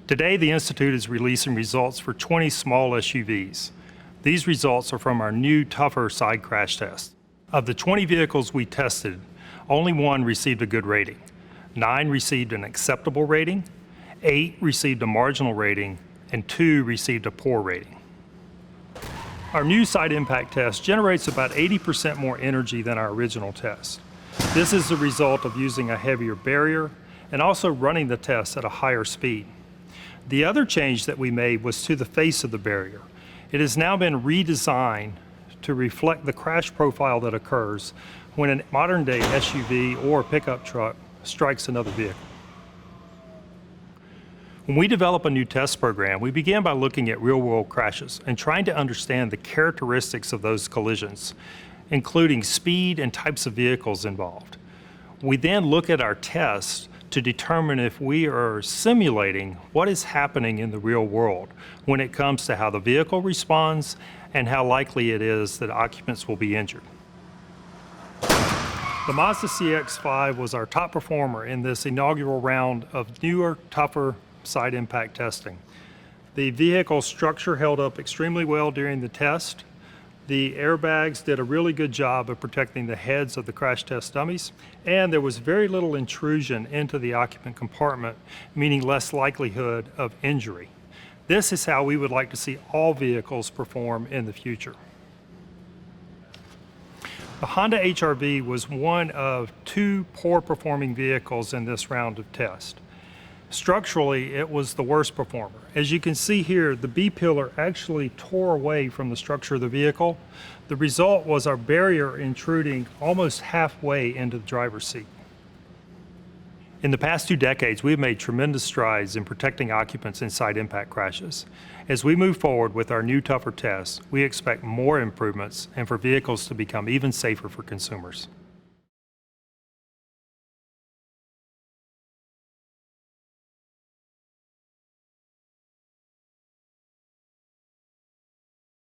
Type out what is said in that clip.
Today, the Institute is releasing results for 20 small SUVs. These results are from our new, tougher side crash test. Of the 20 vehicles we tested, only one received a good rating. 9 received an acceptable rating, 8 received a marginal rating, and 2 received a poor rating. Our new side impact test generates about 80% more energy than our original test. This is the result of using a heavier barrier and also running the test at a higher speed. The other change that we made was to the face of the barrier. It has now been redesigned to reflect the crash profile that occurs when a modern-day SUV or pickup truck strikes another vehicle. When we develop a new test program, we begin by looking at real-world crashes and trying to understand the characteristics of those collisions, including speed and types of vehicles involved. We then look at our tests to determine if we are simulating what is happening in the real world when it comes to how the vehicle responds and how likely it is that occupants will be injured. The Mazda CX-5 was our top performer in this inaugural round of newer, tougher side impact testing. The vehicle structure held up extremely well during the test. The airbags did a really good job of protecting the heads of the crash test dummies, and there was very little intrusion into the occupant compartment, meaning less likelihood of injury. This is how we would like to see all vehicles perform in the future. The Honda HR-V was one of 2 poor performing vehicles in this round of test. Structurally, it was the worst performer. As you can see here, the B-pillar actually tore away from the structure of the vehicle. The result was our barrier intruding almost halfway into the driver's seat. In the past 2 decades, we've made tremendous strides in protecting occupants in side impact crashes. As we move forward with our new, tougher tests, we expect more improvements and for vehicles to become even safer for consumers.